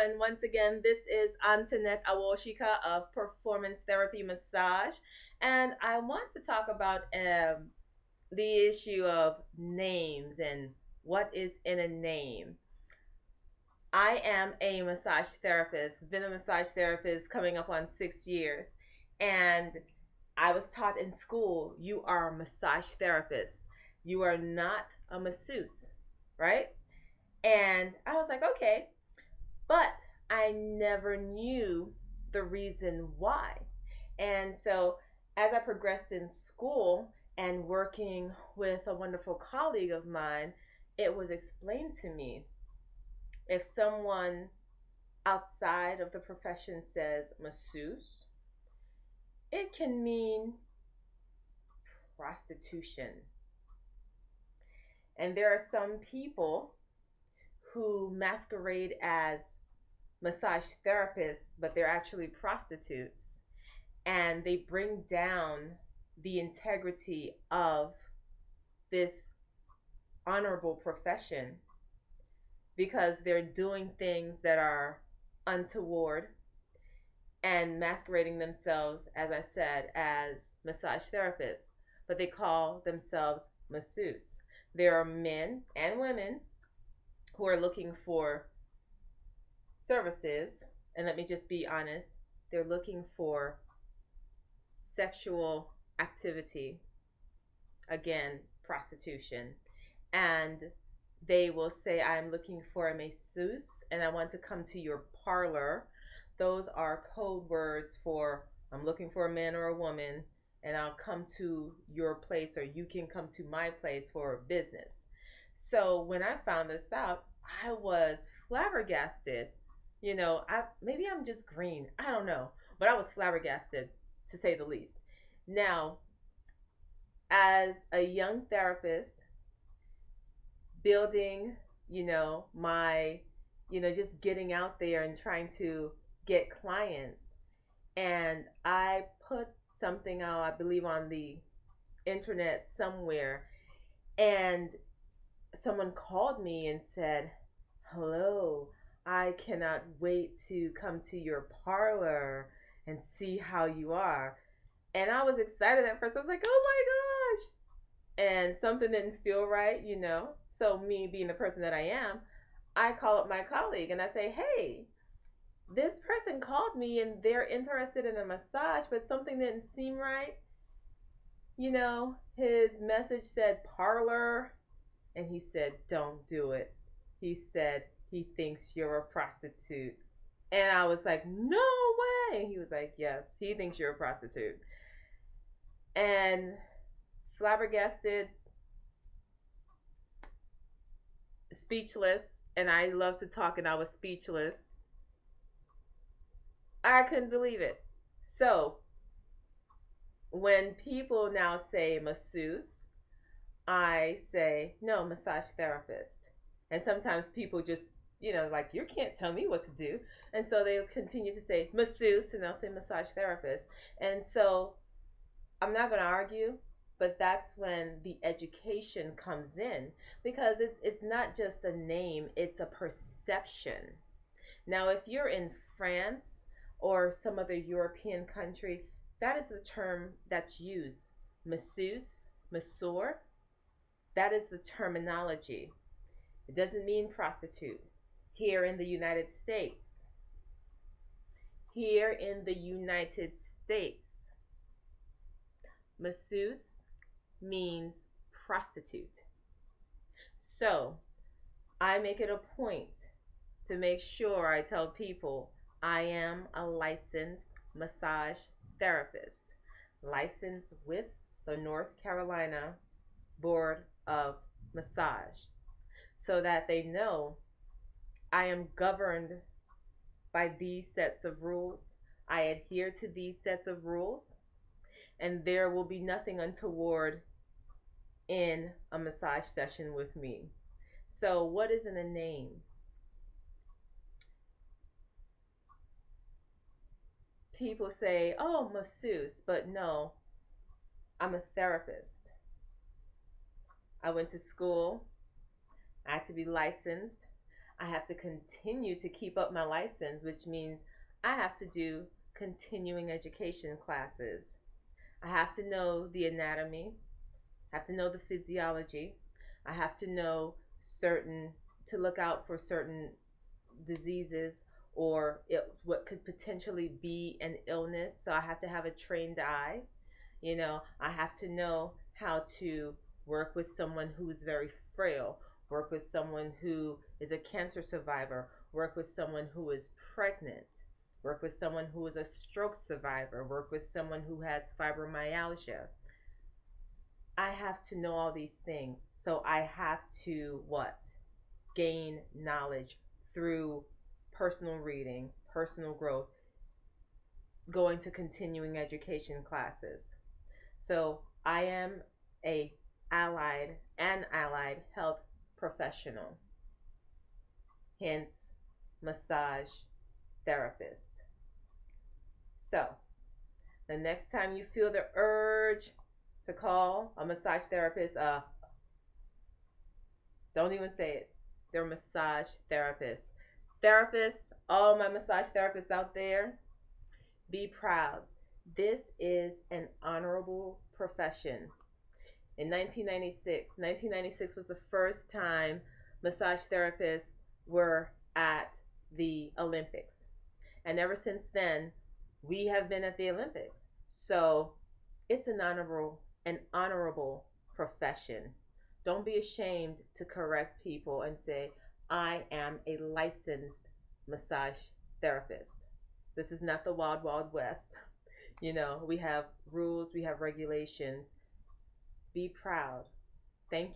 and once again, this is Antoinette Awoshika of Performance Therapy Massage, and I want to talk about the issue of names and what is in a name. I am a massage therapist, been a massage therapist coming up on 6 years, and I was taught in school you are a massage therapist, you are not a masseuse, right? And I was like, okay, but I never knew the reason why. And so, as I progressed in school and working with a wonderful colleague of mine, it was explained to me if someone outside of the profession says masseuse, it can mean prostitution. And there are some people who masquerade as massage therapists, but they're actually prostitutes. And they bring down the integrity of this honorable profession because they're doing things that are untoward and masquerading themselves, as I said, as massage therapists, but they call themselves masseuse. There are men and women who are looking for services, and let me just be honest, they're looking for sexual activity, again, prostitution. And they will say, I'm looking for a masseuse and I want to come to your parlor. Those are code words for I'm looking for a man or a woman and I'll come to your place or you can come to my place for business. So when I found this out, I was flabbergasted. Maybe I'm just green. I don't know. But I was flabbergasted to say the least. Now, as a young therapist, building, my, just getting out there and trying to get clients. And I put something out, I believe, on the internet somewhere. And someone called me and said, hello, I cannot wait to come to your parlor and see how you are. And I was excited at first. I was like, oh my gosh, and something didn't feel right. So, me being the person that I am, I call up my colleague and I say, hey, this person called me and they're interested in a massage, but something didn't seem right. His message said parlor, and he said, don't do it. He said he thinks you're a prostitute. And I was like, no way. He was like, yes, he thinks you're a prostitute. And flabbergasted, speechless, and I love to talk and I was speechless. I couldn't believe it. So, when people now say masseuse, I say, no, massage therapist. And sometimes people just, like, you can't tell me what to do. And so they'll continue to say masseuse and they'll say massage therapist. And so I'm not going to argue, but that's when the education comes in because it's not just a name, it's a perception. Now, if you're in France or some other European country, that is the term that's used. Masseuse, masseur, that is the terminology. It doesn't mean prostitute. Here in the United States, here in the United States, masseuse means prostitute. So I make it a point to make sure I tell people I am a licensed massage therapist, licensed with the North Carolina Board of Massage, so that they know I am governed by these sets of rules. I adhere to these sets of rules, and there will be nothing untoward in a massage session with me. So, what is in a name? People say, oh, masseuse, but no, I'm a therapist. I went to school, I had to be licensed. I have to continue to keep up my license, which means I have to do continuing education classes. I have to know the anatomy, I have to know the physiology, I have to know certain, to look out for certain diseases or what could potentially be an illness. So I have to have a trained eye. I have to know how to work with someone who is very frail, work with someone who is a cancer survivor, work with someone who is pregnant, work with someone who is a stroke survivor, work with someone who has fibromyalgia. I have to know all these things. So I have to what? Gain knowledge through personal reading, personal growth, going to continuing education classes. So I am a allied health professional, hence massage therapist. So the next time you feel the urge to call a massage therapist, don't even say it. They're massage therapists. Therapists, all my massage therapists out there, be proud. This is an honorable profession. In 1996 was the first time massage therapists were at the Olympics. And ever since then, we have been at the Olympics. So it's an honorable profession. Don't be ashamed to correct people and say, I am a licensed massage therapist. This is not the wild, wild west. We have rules, we have regulations. Be proud. Thank you.